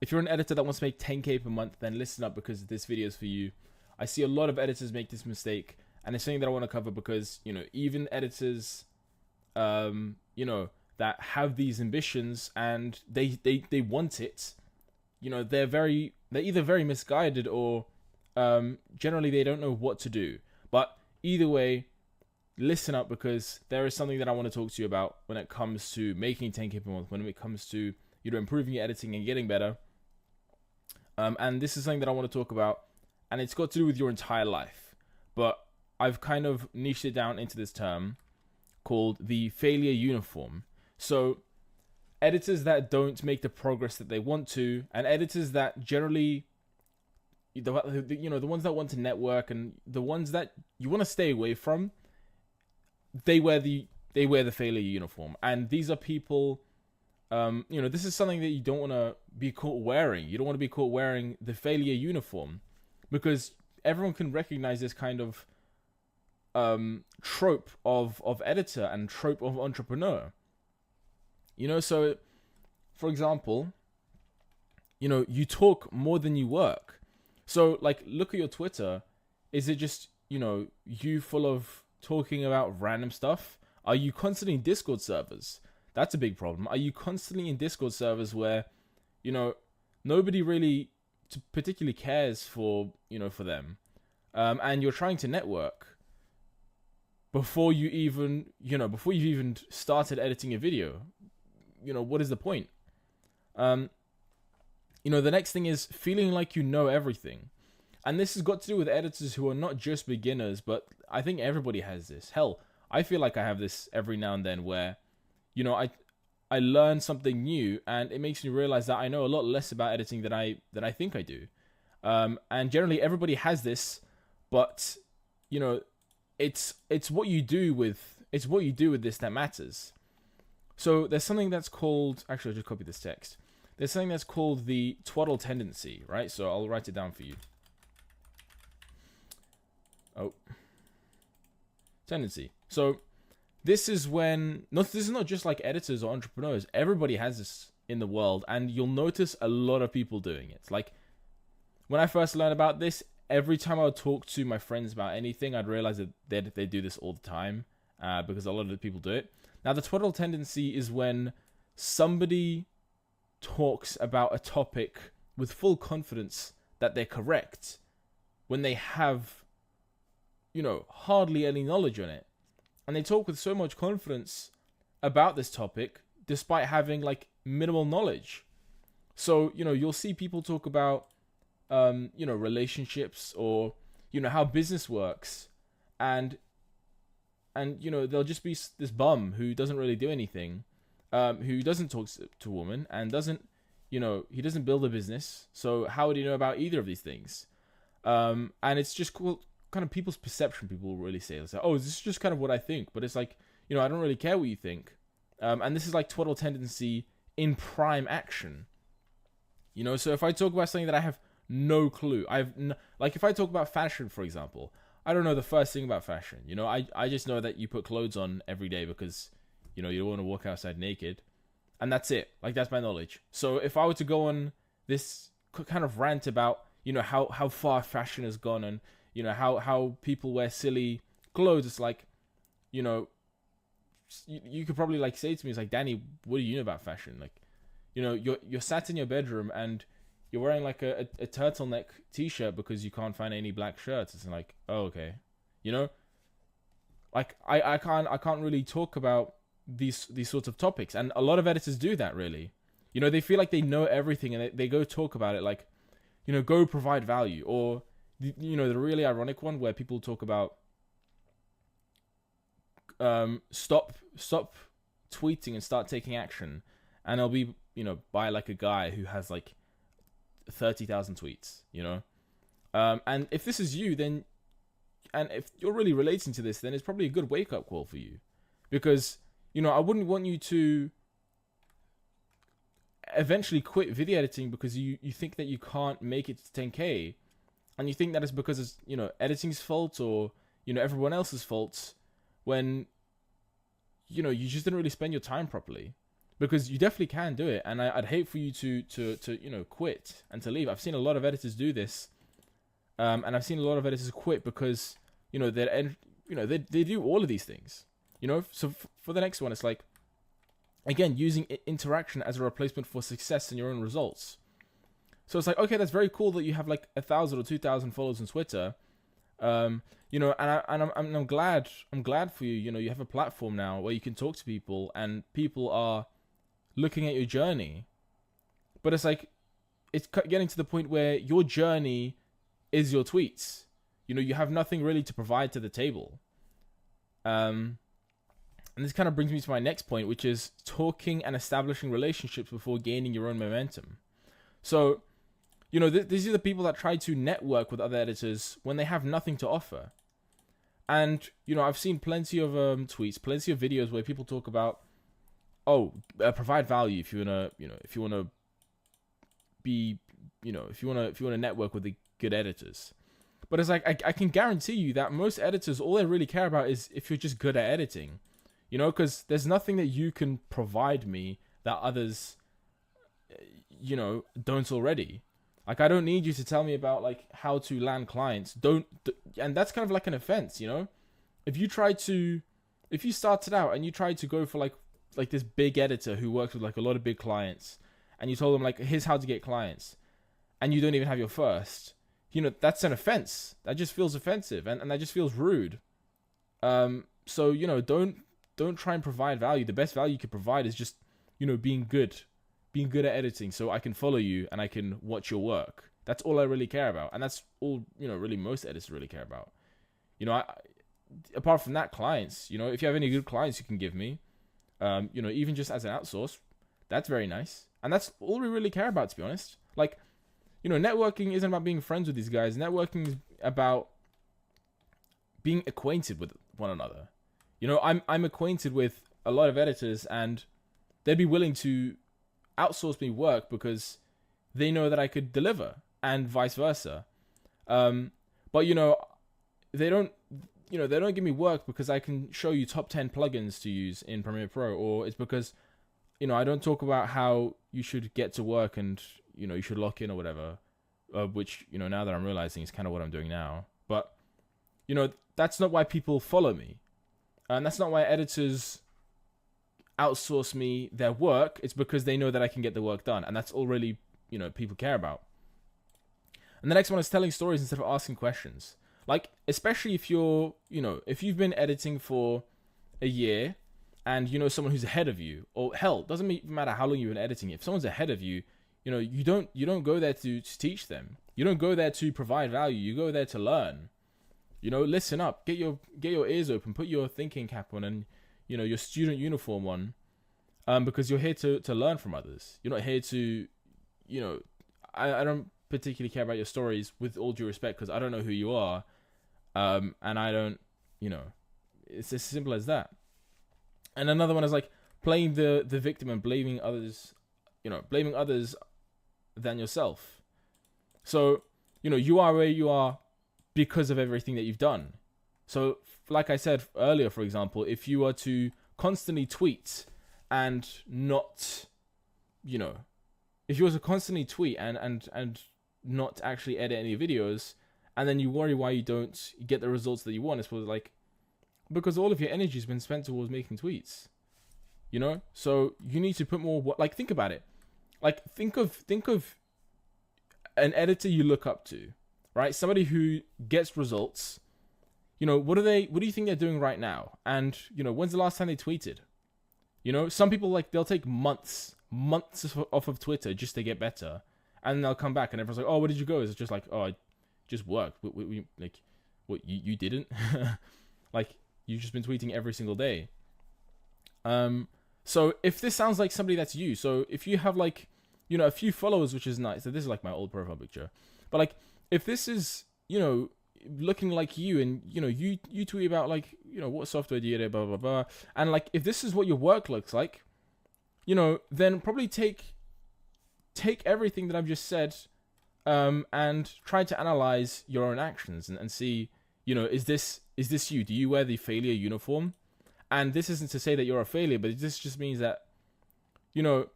if you're an editor that wants to make 10K per month, then listen up, because this video is for you. I see a lot of editors make this mistake, and it's something that I want to cover because, even editors, that have these ambitions and they want it, they're either very misguided or generally they don't know what to do. But either way, listen up, because there is something that I want to talk to you about when it comes to making 10K per month, when it comes to improving your editing and getting better. And this is something that I want to talk about, and it's got to do with your entire life. But I've kind of niched it down into this term called the failure uniform. So editors that don't make the progress that they want to, and editors that generally, the ones that want to network and the ones that you want to stay away from, they wear the failure uniform. And these are people, this is something that you don't want to be caught wearing. You don't want to be caught wearing the failure uniform, because everyone can recognize this kind of trope of editor and trope of entrepreneur. So for example, you talk more than you work. So like, look at your Twitter. Is it just, you full of talking about random stuff? Are you constantly in Discord servers? That's a big problem. Are you constantly in Discord servers where, nobody really particularly cares for them, and you're trying to network before you've even started editing a video? What is the point? The next thing is feeling like you know everything. And this has got to do with editors who are not just beginners, but I think everybody has this. Hell, I feel like I have this every now and then where, I learn something new and it makes me realize that I know a lot less about editing than I think I do. And generally everybody has this, but it's what you do with this that matters. So there's something that's called, actually I'll just copy this text. There's something that's called the twaddle tendency, right? So I'll write it down for you. Oh. Tendency. So this is when, this is not just like editors or entrepreneurs. Everybody has this in the world, and you'll notice a lot of people doing it. Like, when I first learned about this, every time I would talk to my friends about anything, I'd realize that they do this all the time, because a lot of the people do it. Now, the twaddle tendency is when somebody talks about a topic with full confidence that they're correct, when they have, hardly any knowledge on it. And they talk with so much confidence about this topic, despite having, like, minimal knowledge. So, you'll see people talk about, relationships or, how business works. And there'll just be this bum who doesn't really do anything, who doesn't talk to a woman and doesn't, he doesn't build a business. So how would he know about either of these things? And it's just cool, kind of people's perception. People really say, it's like, oh, this is just kind of what I think. But it's like, I don't really care what you think. And this is like twaddle tendency in prime action. So if I talk about something that I have no clue, like if I talk about fashion, for example, I don't know the first thing about fashion. I just know that you put clothes on every day because, you don't want to walk outside naked. And that's it. Like, that's my knowledge. So if I were to go on this kind of rant about, how far fashion has gone and, how people wear silly clothes, it's like, you could probably like say to me, it's like, Danny, what do you know about fashion? Like, you're sat in your bedroom and you're wearing like a turtleneck t-shirt because you can't find any black shirts. It's like, oh, okay. Like I can't really talk about these sorts of topics. And a lot of editors do that, really. They feel like they know everything and they go talk about it, like, go provide value. Or, the really ironic one where people talk about stop tweeting and start taking action. And it'll be, by like a guy who has like 30,000 tweets, and if this is you, then, and if you're really relating to this, then it's probably a good wake-up call for you, because I wouldn't want you to eventually quit video editing because you think that you can't make it to 10K, and you think that it's because it's editing's fault or everyone else's fault, when you just didn't really spend your time properly. because you definitely can do it. And I'd hate for you to quit and to leave. I've seen a lot of editors do this, and I've seen a lot of editors quit because they do all of these things. So for the next one, it's like, again, using interaction as a replacement for success in your own results. So it's like, okay, that's very cool that you have like 1,000 or 2,000 followers on Twitter. And I'm glad for you. You have a platform now where you can talk to people and people are looking at your journey. But it's like, it's getting to the point where your journey is your tweets. You have nothing really to provide to the table. And this kind of brings me to my next point, which is talking and establishing relationships before gaining your own momentum. So, these are the people that try to network with other editors when they have nothing to offer. And, I've seen plenty of tweets, plenty of videos where people talk about, provide value if you want to be, if you want to network with the good editors. But it's like, I can guarantee you that most editors, all they really care about is if you're just good at editing. Because there's nothing that you can provide me that others, don't already. Like, I don't need you to tell me about, like, how to land clients. And that's kind of like an offense, If you started out and you tried to go for, like this big editor who works with, like, a lot of big clients, and you told them, like, here's how to get clients, and you don't even have your first, that's an offense. That just feels offensive, and that just feels rude. So, don't try and provide value. The best value you can provide is just, being good at editing so I can follow you and I can watch your work. That's all I really care about. And that's all, really most editors really care about. Apart from that, clients, if you have any good clients you can give me, even just as an outsource, that's very nice. And that's all we really care about, to be honest. Like, networking isn't about being friends with these guys. Networking is about being acquainted with one another. I'm acquainted with a lot of editors, and they'd be willing to outsource me work because they know that I could deliver, and vice versa. But they don't give me work because I can show you top 10 plugins to use in Premiere Pro, or it's because I don't talk about how you should get to work and you should lock in or whatever, which now that I'm realizing is kind of what I'm doing now. But that's not why people follow me. And that's not why editors outsource me their work. It's because they know that I can get the work done. And that's all really, people care about. And the next one is telling stories instead of asking questions. Like, especially if you're, if you've been editing for a year and someone who's ahead of you, or hell, it doesn't even matter how long you've been editing. If someone's ahead of you, you don't go there to teach them. You don't go there to provide value. You go there to learn. Listen up, get your ears open, put your thinking cap on and, your student uniform on, because you're here to learn from others. You're not here to, I don't particularly care about your stories, with all due respect, because I don't know who you are. And I don't, it's as simple as that. And another one is like playing the victim and blaming others than yourself. So, you are where you are because of everything that you've done. So, like I said earlier, for example, if you were to constantly tweet and not, if you were to constantly tweet and not actually edit any videos, and then you worry why you don't get the results that you want, it's because all of your energy has been spent towards making tweets. So you need to put more. Like, think about it. Like, think of an editor you look up to. Right, somebody who gets results. What do you think they're doing right now? And when's the last time they tweeted? Some people, they'll take months off of Twitter just to get better, and they'll come back and everyone's like, "Oh, where did you go?" It's just like, "Oh, I just worked." We what you didn't? Like, you've just been tweeting every single day. So if this sounds like somebody that's you, so if you have a few followers, which is nice. So this is like my old profile picture, but if this is, looking like you and, you tweet about what software do you do, blah, blah, blah. And if this is what your work looks like, then probably take everything that I've just said, and try to analyze your own actions and see, is this you? Do you wear the failure uniform? And this isn't to say that you're a failure, but this just means that, you know,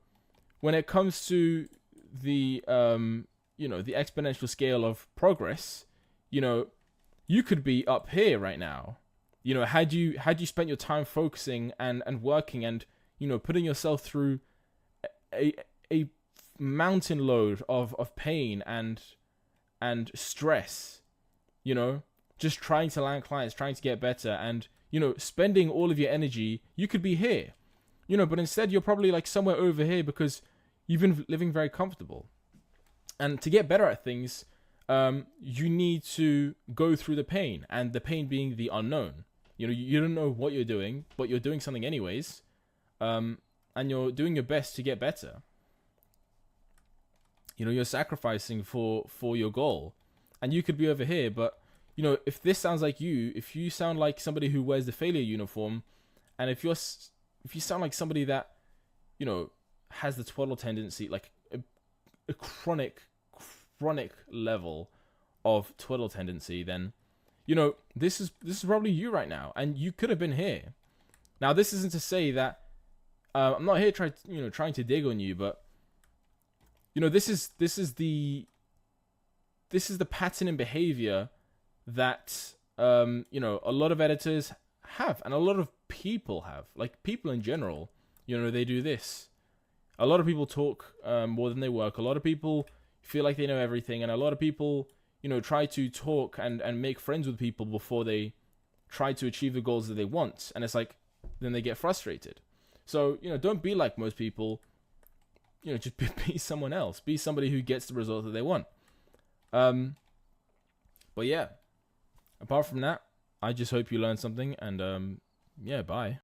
when it comes to the the exponential scale of progress, you know, you could be up here right now. You know, had you spent your time focusing and working and, you know, putting yourself through a mountain load of pain and stress, you know, just trying to land clients, trying to get better, and, you know, spending all of your energy, you could be here, you know, but instead you're probably like somewhere over here because you've been living very comfortable. And to get better at things, you need to go through the pain, and the pain being the unknown. You know, you don't know what you're doing, but you're doing something anyways, and you're doing your best to get better. You know, you're sacrificing for your goal, and you could be over here, but, you know, if this sounds like you, if you sound like somebody who wears the failure uniform, and if you sound like somebody that, you know, has the twaddle tendency, like a chronic level of twaddle tendency, then, you know, this is probably you right now, and you could have been here. Now, this isn't to say that I'm not here trying to dig on you, but, you know, this is the pattern in behavior that you know, a lot of editors have, and a lot of people have, like people in general. You know, they do this. A lot of people talk more than they work. A lot of people feel like they know everything, and a lot of people, you know, try to talk and make friends with people before they try to achieve the goals that they want. And it's like, then they get frustrated. So, you know, don't be like most people. You know, just be someone else. Be somebody who gets the result that they want. But yeah, apart from that, I just hope you learned something, and yeah, bye.